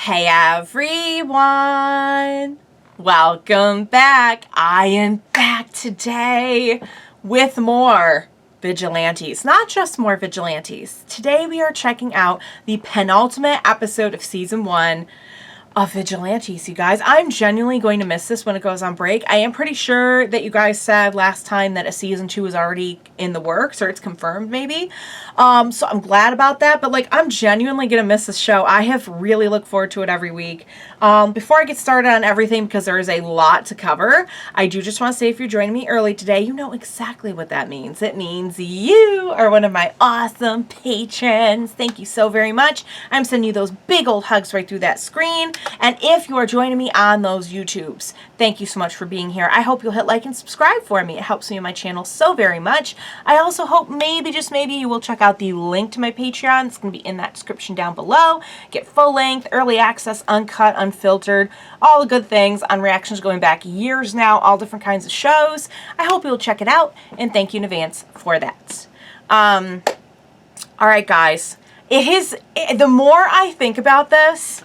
Hey everyone! Welcome back. I am back today with more Vigilantes. Not just more Vigilantes. Today we are checking out the penultimate episode of Season 1 of Vigilantes, you guys. I'm genuinely going to miss this when it goes on break. I am pretty sure that you guys said last time that a Season 2 is already in the works, or it's confirmed maybe. So I'm glad about that, but like I'm genuinely gonna miss this show. I have really looked forward to it every week. Before I get started on everything, because there is a lot to cover, I do just want to say if you're joining me early today, you know exactly what that means. It means you are one of my awesome patrons. Thank you so very much. I'm sending you those big old hugs right through that screen. And if you are joining me on those YouTubes, thank you so much for being here. I hope you'll hit like and subscribe for me. It helps me and my channel so very much. I also hope maybe, just maybe, you will check out the link to my Patreon. It's going to be in that description down below. Get full length, early access, uncut, unfiltered, all the good things on reactions going back years now, all different kinds of shows. I hope you'll check it out, and thank you in advance for that. All right, guys. The more I think about this,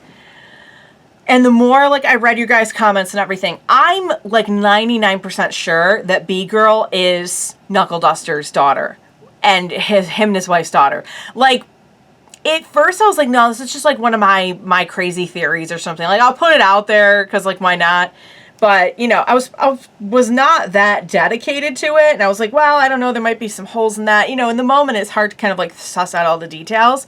and the more, like, I read your guys' comments and everything, I'm, like, 99% sure that B-Girl is Knuckle Duster's daughter. And him and his wife's daughter. Like, at first I was like, no, this is just, like, one of my crazy theories or something. Like, I'll put it out there, because, like, why not? But, you know, I was not that dedicated to it. And I was like, well, I don't know, there might be some holes in that. You know, in the moment, it's hard to kind of, like, suss out all the details.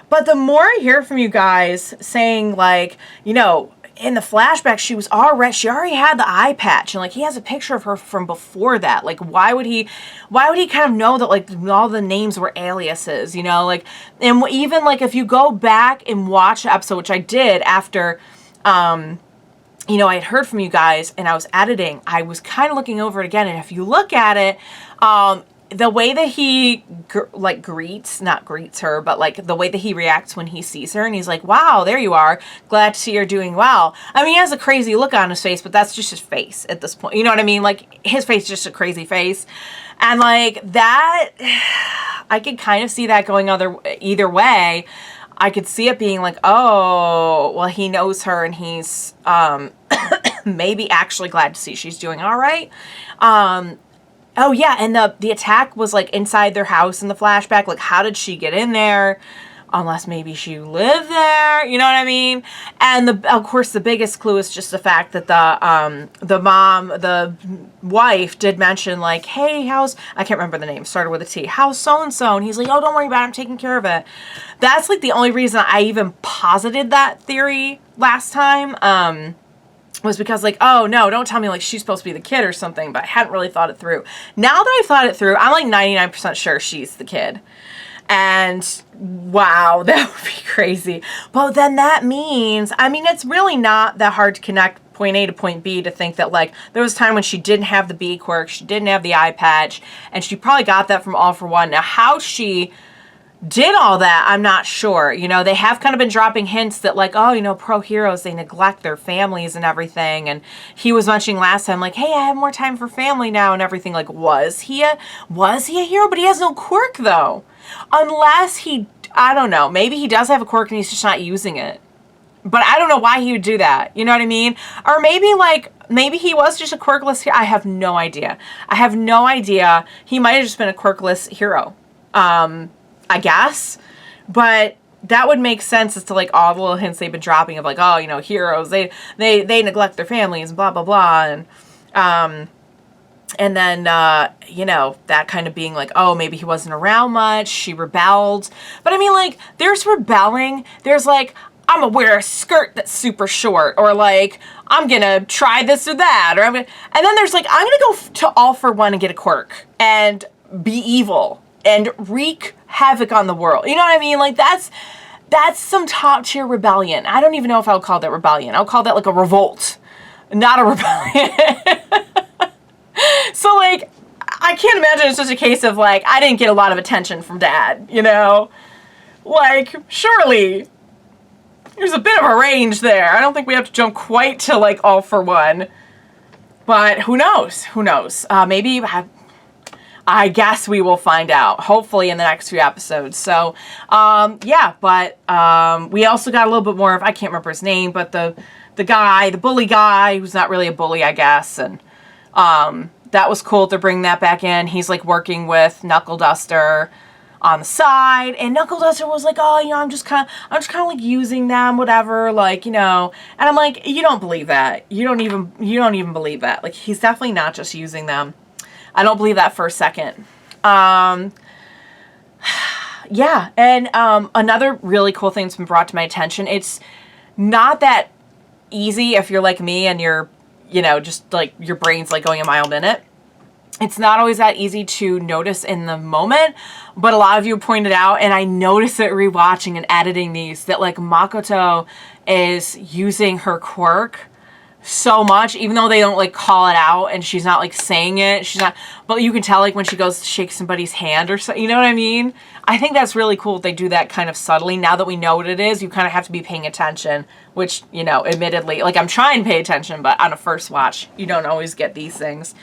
But the more I hear from you guys saying, like, you know, in the flashback, she already had the eye patch, and like he has a picture of her from before that. Like, why would he kind of know that like all the names were aliases, you know? Like, and even like if you go back and watch the episode, which I did after, you know, I had heard from you guys and I was editing, I was kind of looking over it again, and if you look at it, the way that he not greets her, but like the way that he reacts when he sees her, and he's like, wow, there you are, glad to see you're doing well. I mean, he has a crazy look on his face, but that's just his face at this point. You know what I mean? Like, his face is just a crazy face. And like that, I could kind of see that going either way. I could see it being like, oh, well, he knows her and he's maybe actually glad to see she's doing all right. Oh, yeah, and the attack was, like, inside their house in the flashback. Like, how did she get in there? Unless maybe she lived there, you know what I mean? And, of course, the biggest clue is just the fact that the wife did mention, like, hey, I can't remember the name, started with a T, how's so-and-so? And he's like, oh, don't worry about it, I'm taking care of it. That's, like, the only reason I even posited that theory last time, was because like, oh no, don't tell me like she's supposed to be the kid or something, but I hadn't really thought it through. Now that I've thought it through, I'm like 99% sure she's the kid. And wow, that would be crazy. But then that means, I mean, it's really not that hard to connect point A to point B to think that like there was a time when she didn't have the B quirk, she didn't have the eye patch, and she probably got that from All for One. Now how she did all that, I'm not sure. You know, they have kind of been dropping hints that like, oh, you know, pro heroes, they neglect their families and everything. And he was mentioning last time like, hey, I have more time for family now and everything. Like, was he a hero? But he has no quirk though. Unless I don't know, maybe he does have a quirk and he's just not using it. But I don't know why he would do that. You know what I mean? Or maybe he was just a quirkless hero. I have no idea. He might have just been a quirkless hero. I guess, but that would make sense as to like all the little hints they've been dropping of like, oh, you know, heroes, they neglect their families and blah, blah, blah. And then, you know, that kind of being like, oh, maybe he wasn't around much. She rebelled. But I mean, like, there's rebelling. There's like, I'm gonna wear a skirt that's super short, or like, I'm gonna try this or that, and then there's like, I'm gonna go to All for One and get a quirk and be evil and wreak havoc on the world. You know what I mean? Like, that's some top tier rebellion. I don't even know if I would call that rebellion. I'll call that like a revolt, not a rebellion. So like, I can't imagine it's just a case of like, I didn't get a lot of attention from Dad, you know? Like, surely there's a bit of a range there. I don't think we have to jump quite to like All for One, but who knows? Maybe I guess we will find out, hopefully in the next few episodes. So, yeah, but we also got a little bit more of, I can't remember his name, but the guy, the bully guy, who's not really a bully, I guess, and that was cool to bring that back in. He's like working with Knuckle Duster on the side, and Knuckle Duster was like, oh, you know, I'm just kind of like using them, whatever, like, you know. And I'm like, you don't believe that. You don't even believe that. Like, he's definitely not just using them. I don't believe that for a second. Yeah, and another really cool thing that's been brought to my attention, it's not that easy if you're like me and you're, you know, just like your brain's like going a mile a minute. It's not always that easy to notice in the moment, but a lot of you pointed out, and I noticed it rewatching and editing these, that like Makoto is using her quirk so much, even though they don't like call it out and she's not like saying it, she's not, but you can tell like when she goes to shake somebody's hand or so, you know what I mean? I think that's really cool if they do that kind of subtly. Now that we know what it is, you kind of have to be paying attention, which, you know, admittedly, like I'm trying to pay attention, but on a first watch, you don't always get these things.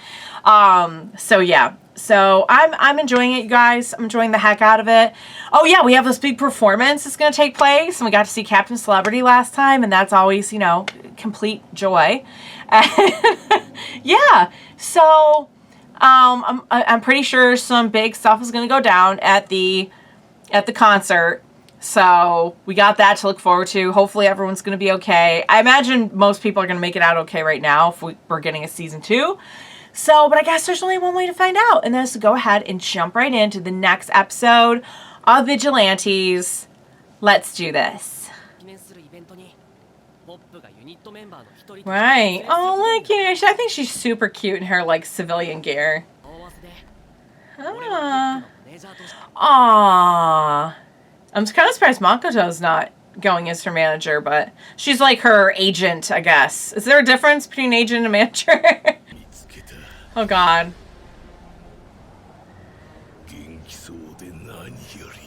So yeah, so I'm enjoying it, you guys. I'm enjoying the heck out of it. Oh yeah, we have this big performance that's going to take place, and we got to see Captain Celebrity last time, and that's always, you know, complete joy. Yeah, so I'm pretty sure some big stuff is going to go down at the concert. So we got that to look forward to. Hopefully everyone's going to be okay. I imagine most people are going to make it out okay right now if we're getting a season 2. So, but I guess there's only one way to find out, and that's to go ahead and jump right into the next episode of Vigilantes. Let's do this. Right. Oh, look, you know, I think she's super cute in her, like, civilian gear. Ah. Aww. I'm kind of surprised Makoto's not going as her manager, but she's like her agent, I guess. Is there a difference between agent and manager? Oh, God.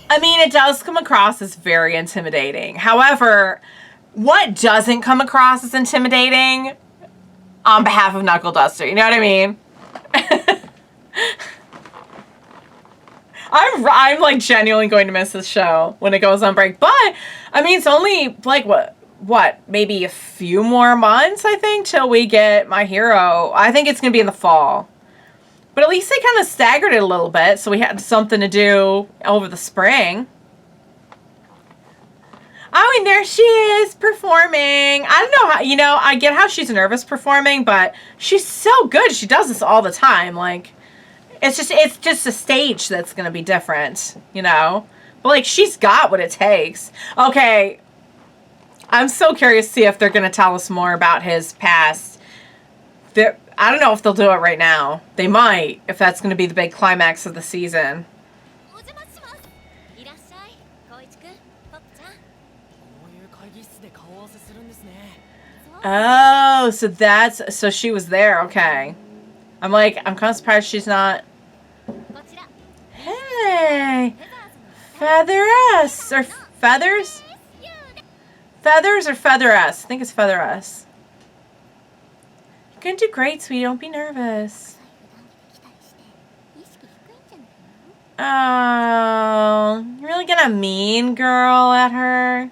I mean, it does come across as very intimidating. However, what doesn't come across as intimidating on behalf of Knuckle Duster? You know what I mean? I'm like genuinely going to miss this show when it goes on break. But, I mean, it's only like, what, maybe a few more months, I think, till we get My Hero. I think it's going to be in the fall. But at least they kind of staggered it a little bit, so we had something to do over the spring. Oh, and there she is, performing. I don't know how, you know, I get how she's nervous performing, but she's so good. She does this all the time. Like, it's just a stage that's going to be different, you know? But, like, she's got what it takes. Okay. I'm so curious to see if they're going to tell us more about his past. I don't know if they'll do it right now. They might, if that's going to be the big climax of the season. Oh, so she was there. Okay. I'm kind of surprised she's not. Hey, Feather-S or Feathers? Feathers or Feather-S? I think it's Feather-S. You're gonna do great, sweetie. Don't be nervous. Oh, you're really gonna mean girl at her?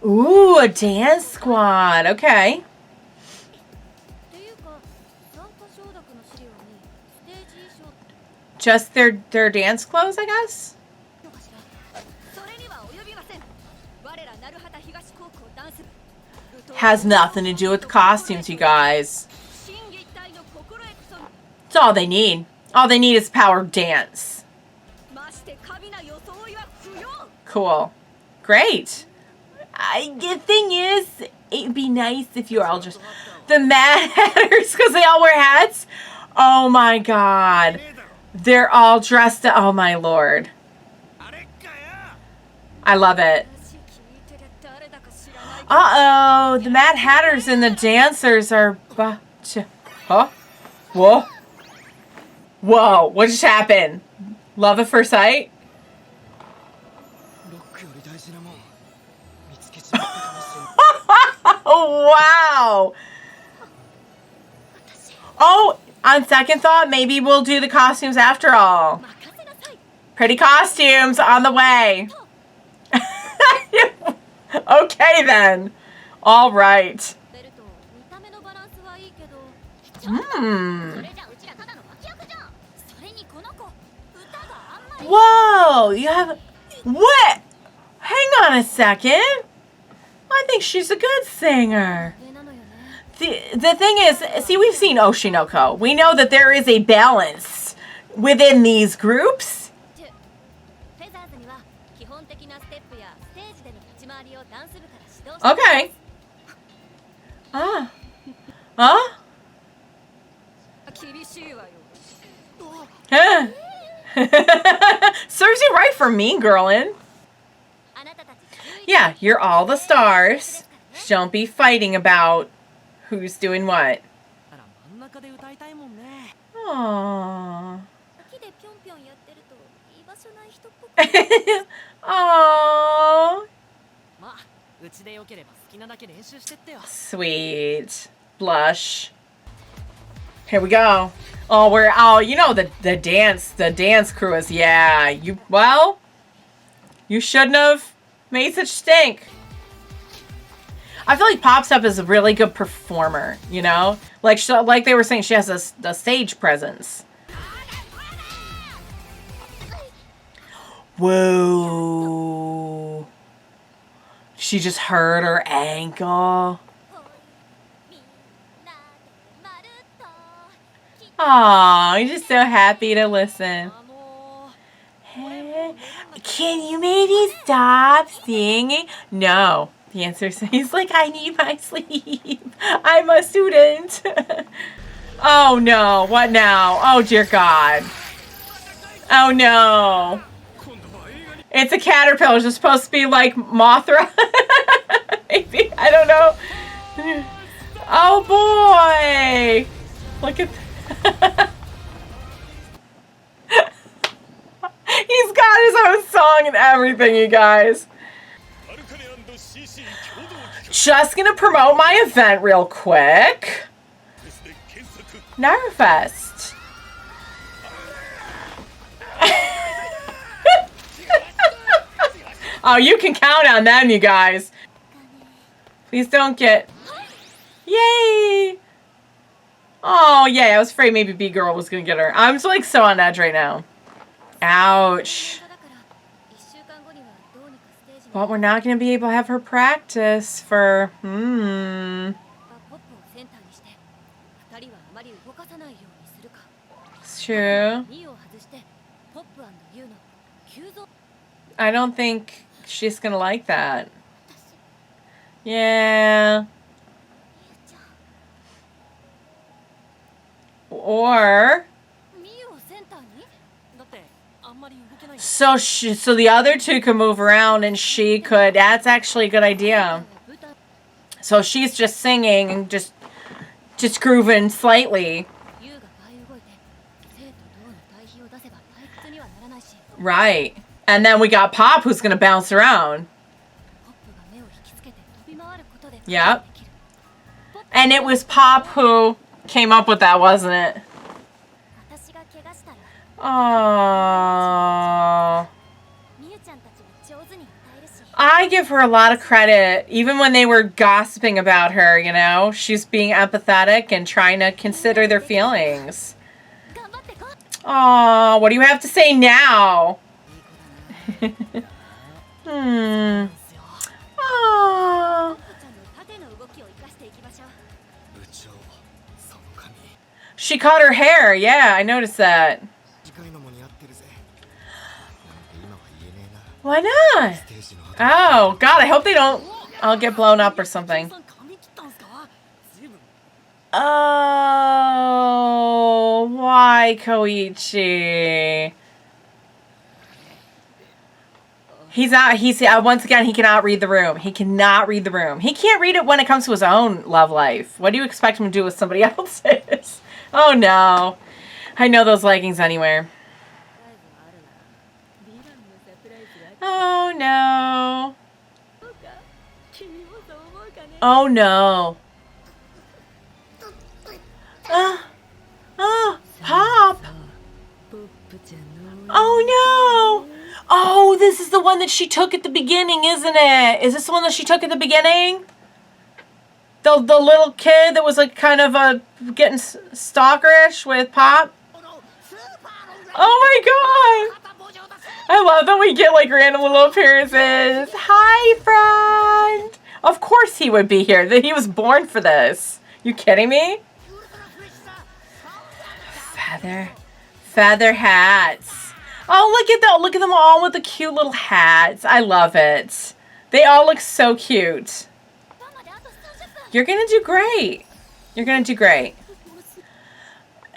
Ooh, a dance squad. Okay. Just their dance clothes, I guess? Has nothing to do with the costumes, you guys. It's all they need. All they need is power dance. Cool. Great. The thing is, it'd be nice if you were all just the Mad Hatters, because they all wear hats. Oh my God. They're all dressed up. Oh my Lord. I love it. Uh-oh. The Mad Hatters and the dancers are... Huh? Whoa. Whoa. What just happened? Love at first sight? Oh, wow. Oh, On second thought, maybe we'll do the costumes after all. Pretty costumes on the way. Okay then. All right. Whoa, you have... What? Hang on a second. I think she's a good singer. The thing is, see, we've seen Oshinoko. We know that there is a balance within these groups. Okay. Ah. Huh? Huh? Serves you right for mean girling. Yeah, you're all the stars. Don't be fighting about who's doing what. Aww. Aww. Sweet. Blush. Here we go. Oh, you know the dance crew is, yeah. You shouldn't have made such stink. I feel like Pop Step is a really good performer, you know? Like they were saying, she has a stage presence. Whoa. She just hurt her ankle. Aw, I'm just so happy to listen. Hey, can you maybe stop singing? No. The answer is, he's like, I need my sleep. I'm a student. Oh no, what now? Oh dear God. Oh no. It's a caterpillar. It's supposed to be like Mothra. Maybe, I don't know. Oh boy. Look at He's got his own song and everything, you guys. Just gonna promote my event real quick. Naruffest. Oh, you can count on them, you guys. Please don't get... Yay! Oh, yay. I was afraid maybe B-Girl was gonna get her. I'm just like so on edge right now. Ouch. But we're not gonna be able to have her practice for... It's true. I don't think she's gonna like that. Yeah. Or so the other two can move around and she could. That's actually a good idea. So she's just singing and just grooving slightly. Right. And then we got Pop, who's gonna bounce around. Yep. And it was Pop who came up with that, wasn't it? Aww. I give her a lot of credit, even when they were gossiping about her, you know? She's being empathetic and trying to consider their feelings. Aww, what do you have to say now? Aww. She cut her hair. Yeah, I noticed that. Why not? Oh, God, I hope they don't... I'll get blown up or something. Oh, why, Koichi? He's once again, he cannot read the room. He cannot read the room. He can't read it when it comes to his own love life. What do you expect him to do with somebody else's? Oh, no. I know those leggings anywhere. Oh, no. Oh, no. Oh. Oh no! Oh, this is the one that she took at the beginning, isn't it? Is this the one that she took at the beginning? The little kid that was like kind of getting stalkerish with Pop? Oh my god! I love that we get like random little appearances. Hi, friend! Of course he would be here. That he was born for this. You kidding me? Feather hats. Oh, look at that. Look at them all with the cute little hats. I love it. They all look so cute. You're going to do great. You're going to do great.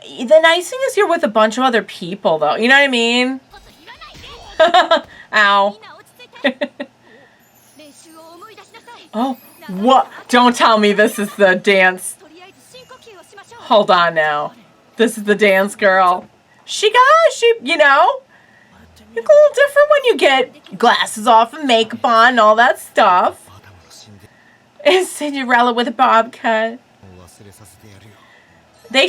The nice thing is you're with a bunch of other people, though. You know what I mean? Ow. Oh, what? Don't tell me this is the dance. Hold on now. This is the dance girl. You know, it's a little different when you get glasses off and makeup on and all that stuff. It's Cinderella with a bob cut. They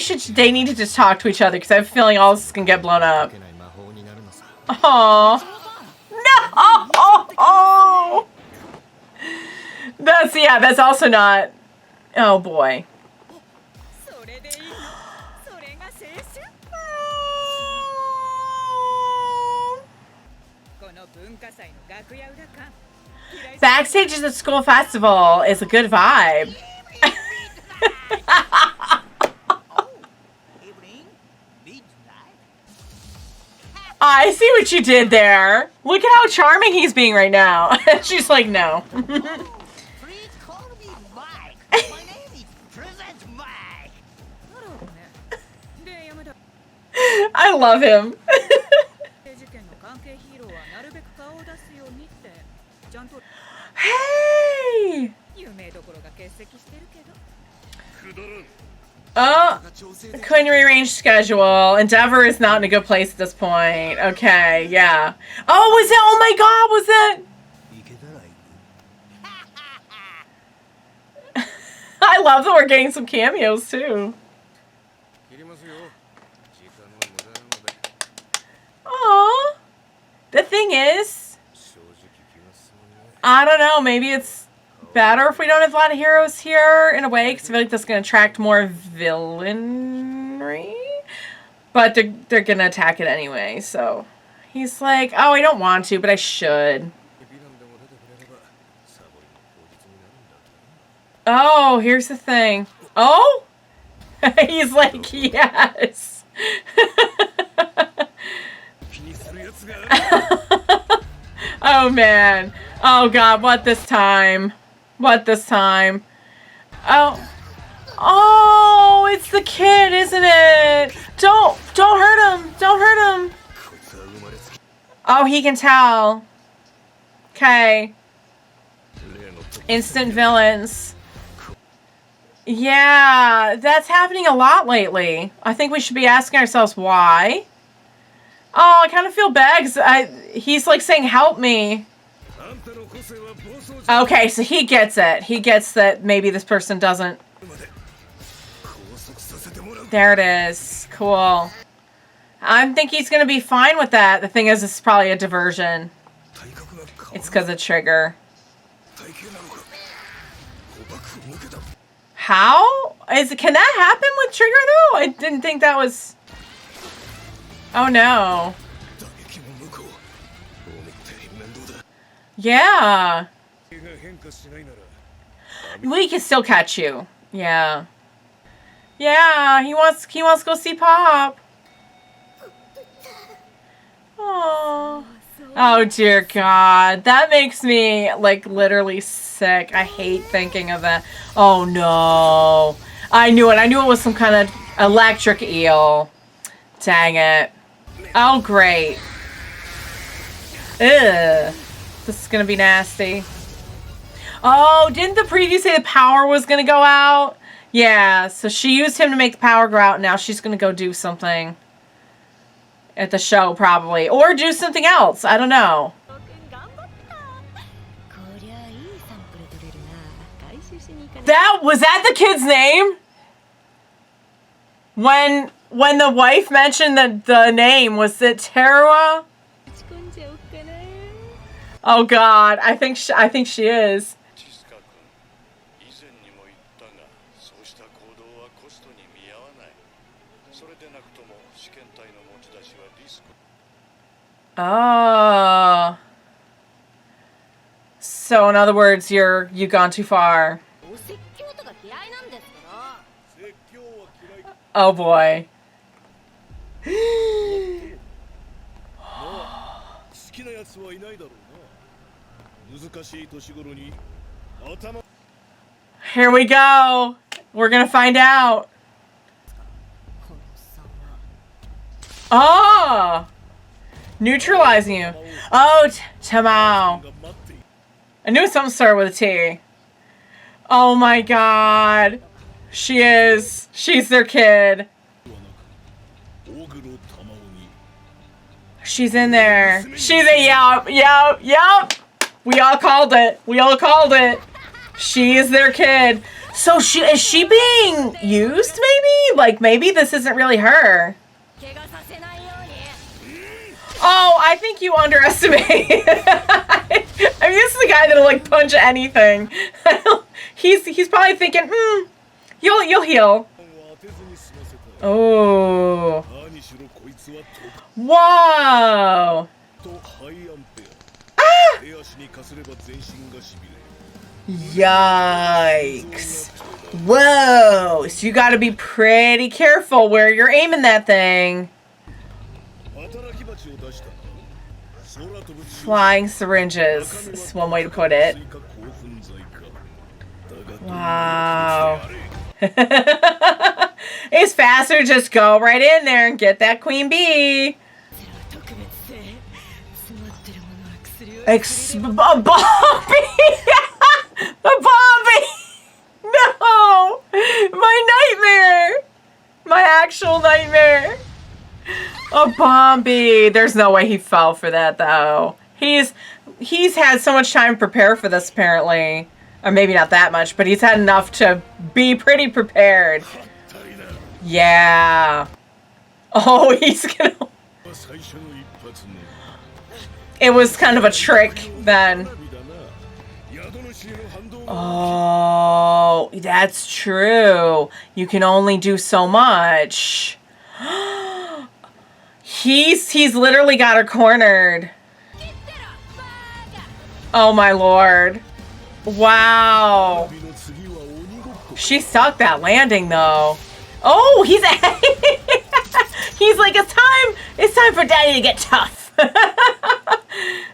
need to just talk to each other because I have a feeling all this is going to get blown up. Aww. No! That's also not... Oh, boy. Backstage at the school festival is a good vibe. I see what you did there. Look at how charming he's being right now. She's like, no. I love him. Hey! Oh, couldn't rearrange schedule. Endeavor is not in a good place at this point. Okay, yeah. Oh, was it? Oh my god, was it? I love that we're getting some cameos too. Aww. The thing is, I don't know, maybe it's better if we don't have a lot of heroes here in a way, because I feel like that's going to attract more villainry. But they're going to attack it anyway, so he's like, oh, I don't want to, but I should. Oh, here's the thing. Oh? He's like, yes. Oh, man. Oh, God, what this time? What this time? Oh. Oh, it's the kid, isn't it? Don't hurt him. Don't hurt him. Oh, he can tell. Okay. Instant villains. Yeah, that's happening a lot lately. I think we should be asking ourselves why. Oh, I kind of feel bad because he's like saying, help me. Okay, so he gets it. He gets that maybe this person doesn't. There it is. Cool. I think he's going to be fine with that. The thing is, this is probably a diversion. It's because of Trigger. How? Can that happen with Trigger, though? I didn't think that was... Oh, no. Yeah. We can still catch you. Yeah. Yeah, he wants to go see Pop. Oh. Oh, dear God. That makes me, like, literally sick. I hate thinking of that. Oh, no. I knew it. I knew it was some kind of electric eel. Dang it. Oh, great. Ugh. This is going to be nasty. Oh, didn't the preview say the power was going to go out? Yeah, so she used him to make the power go out. Now she's going to go do something at the show, probably. Or do something else. I don't know. Was that the kid's name? When when the wife mentioned the name, was it Teruo? Oh God, I think she is. Oh. So in other words, you've gone too far. Oh boy. Here we go. We're gonna find out. Oh! Neutralizing you. Oh, Tamao. I knew something started with a T. Oh my God. She is. She's their kid. She's in there. She's a yup. We all called it. We all called it. She is their kid. So is she being used maybe? Like maybe this isn't really her. Oh, I think you underestimate. I mean, this is the guy that'll like punch anything. He's probably thinking, you'll heal. Oh. Whoa. Ah! Yikes. Whoa. So you gotta be pretty careful where you're aiming that thing. Flying syringes is one way to put it. Wow. It's faster to just go right in there and get that queen bee. A Bobby! A Bobby! No! My nightmare! My actual nightmare! A Bombi. There's no way he fell for that though. He's had so much time to prepare for this apparently. Or maybe not that much, but he's had enough to be pretty prepared. Yeah. Oh, he's gonna... It was kind of a trick then. Oh, that's true. You can only do so much. He's literally got her cornered. Oh my lord. Wow. She sucked that landing though. Oh, he's like, it's time for daddy to get tough.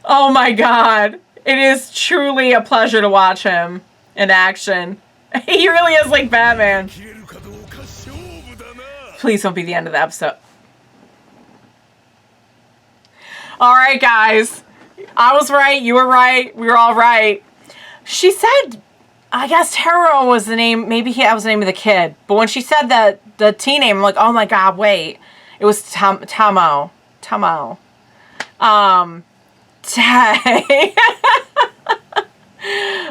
Oh my god. It is truly a pleasure to watch him in action. He really is like Batman. Please don't be the end of the episode. Alright guys, I was right, you were right, we were all right. She said, I guess Teruo was the name, maybe that was the name of the kid. But when she said the T name, I'm like, oh my god, wait. It was Tamao. Tay.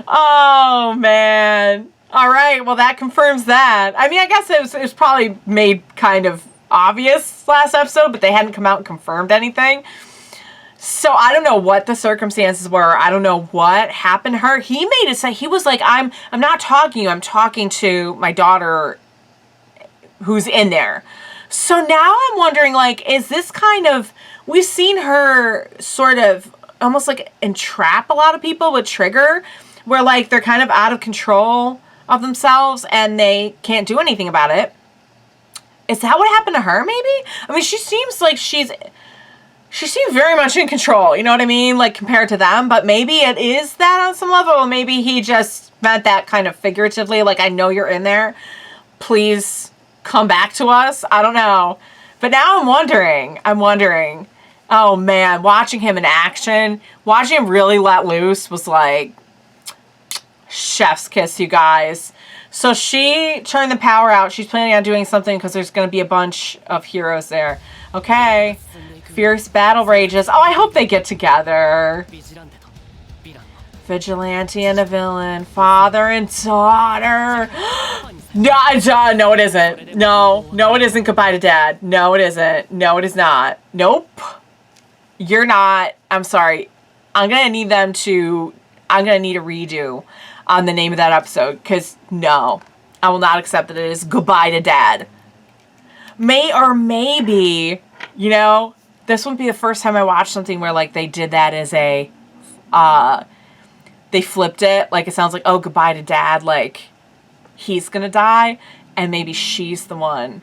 Oh man. Alright, well that confirms that. I mean, I guess it was probably made kind of obvious last episode, but they hadn't come out and confirmed anything. So I don't know what the circumstances were. I don't know what happened to her. He made it say, he was like, I'm not talking to you. I'm talking to my daughter who's in there. So now I'm wondering, like, is this kind of, we've seen her sort of almost like entrap a lot of people with Trigger, where like they're kind of out of control of themselves and they can't do anything about it. Is that what happened to her maybe? I mean, she seems like she seems very much in control, you know what I mean? Like compared to them, but maybe it is that on some level. Maybe he just meant that kind of figuratively, like, I know you're in there. Please come back to us. I don't know. But now I'm wondering. Oh man, watching him in action, watching him really let loose was like chef's kiss, you guys. So she turned the power out. She's planning on doing something because there's going to be a bunch of heroes there. Okay. Fierce battle rages. Oh, I hope they get together. Vigilante and a villain. Father and daughter. No, it isn't. No, it isn't goodbye to dad. No, it isn't. No, it is not. Nope. You're not. I'm sorry. I'm going to need a redo on the name of that episode, because no, I will not accept that it is goodbye to dad. Maybe, you know, this wouldn't be the first time I watched something where, like, they did that as a, they flipped it. Like, it sounds like, oh, goodbye to dad. Like, he's gonna die, and maybe she's the one.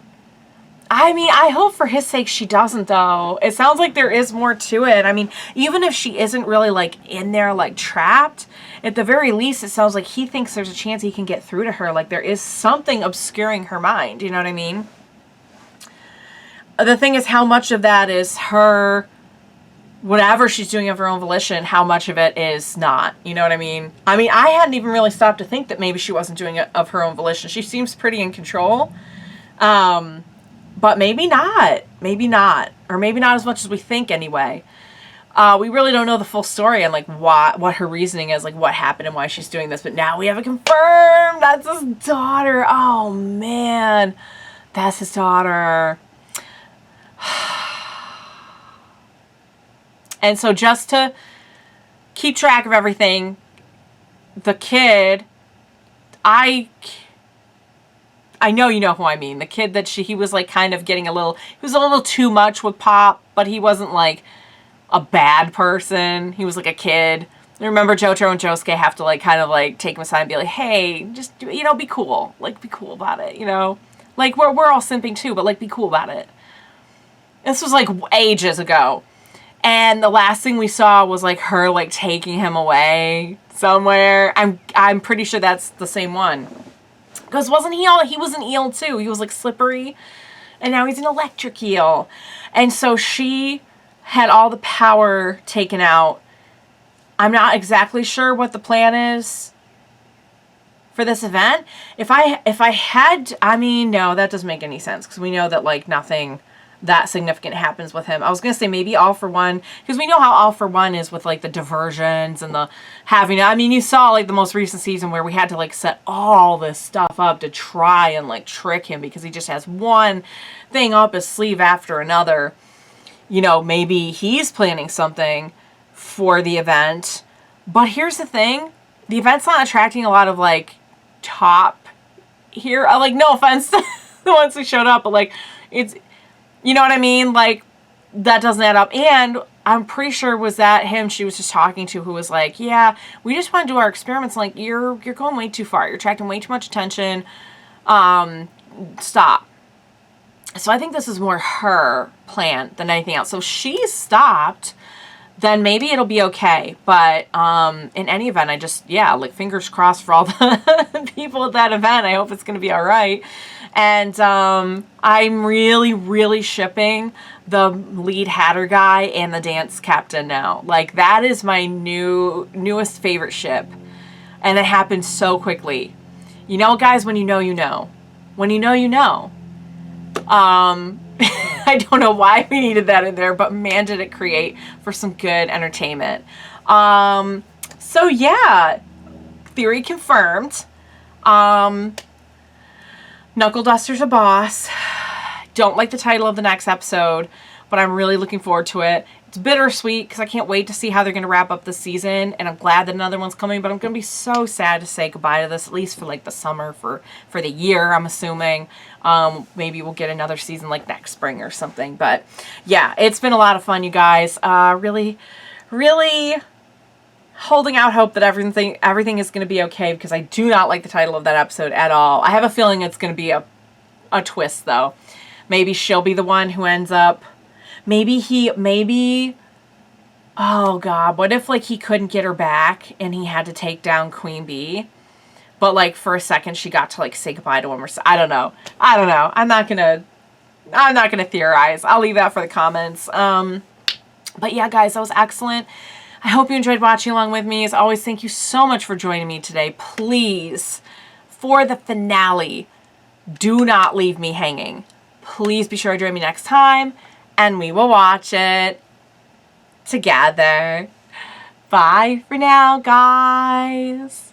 I mean, I hope for his sake she doesn't, though. It sounds like there is more to it. I mean, even if she isn't really, like, in there, like, trapped, at the very least, it sounds like he thinks there's a chance he can get through to her. Like, there is something obscuring her mind. You know what I mean? The thing is, how much of that is her, whatever she's doing of her own volition, how much of it is not? You know what I mean? I mean, I hadn't even really stopped to think that maybe she wasn't doing it of her own volition. She seems pretty in control. But maybe not. Maybe not. Or maybe not as much as we think anyway. We really don't know the full story and, like, what her reasoning is, like, what happened and why she's doing this. But now we have it confirmed. That's his daughter. Oh, man. That's his daughter. And so just to keep track of everything, the kid, I know you know who I mean. The kid that he was, like, kind of getting he was a little too much with Pop, but he wasn't, like, a bad person. He was, like, a kid. I remember Jotaro and Josuke have to, like, kind of, like, take him aside and be like, hey, just, you know, be cool. Like, be cool about it, you know? Like, we're all simping too, but, like, be cool about it. This was, like, ages ago. And the last thing we saw was, like, her, like, taking him away somewhere. I'm pretty sure that's the same one. Because wasn't he was an eel too. He was, like, slippery. And now he's an electric eel. And so she had all the power taken out. I'm not exactly sure what the plan is for this event. If I had, I mean, no, that doesn't make any sense. Because we know that, like, nothing that significant happens with him. I was going to say maybe All For One, because we know how All For One is with, like, the diversions and the having, I mean, you saw, like, the most recent season where we had to, like, set all this stuff up to try and, like, trick him because he just has one thing up his sleeve after another. You know, maybe he's planning something for the event. But here's the thing. The event's not attracting a lot of, like, top here. Like, no offense to the ones who showed up, but, like, it's, you know what I mean? Like, that doesn't add up. And I'm pretty sure was that him she was just talking to who was like, yeah, we just want to do our experiments. Like, you're going way too far. You're attracting way too much attention. Stop. So I think this is more her plan than anything else. So if she stopped, then maybe it'll be okay. But in any event, I just, yeah, like, fingers crossed for all the people at that event. I hope it's going to be all right. And I'm really, really shipping the lead Hatter guy and the dance captain now. Like, that is my newest favorite ship. And it happened so quickly. You know, guys, when you know, you know. When you know, you know. I don't know why we needed that in there, but man, did it create for some good entertainment. So yeah, theory confirmed. Knuckle Duster's a boss. Don't like the title of the next episode, but I'm really looking forward to it. It's bittersweet because I can't wait to see how they're going to wrap up the season, and I'm glad that another one's coming, but I'm going to be so sad to say goodbye to this, at least for, like, the summer, for the year, I'm assuming. Maybe we'll get another season, like, next spring or something, but yeah, it's been a lot of fun, you guys. Really, really holding out hope that everything is going to be okay, because I do not like the title of that episode at all. I have a feeling it's going to be a twist, though. Maybe she'll be the one who ends up, maybe, oh God, what if, like, he couldn't get her back and he had to take down Queen Bee, but, like, for a second she got to, like, say goodbye to him, or I don't know. I'm not gonna theorize. I'll leave that for the comments. But yeah, guys, that was excellent. I hope you enjoyed watching along with me. As always, thank you so much for joining me today. Please, for the finale, do not leave me hanging. Please be sure to join me next time, and we will watch it together. Bye for now, guys.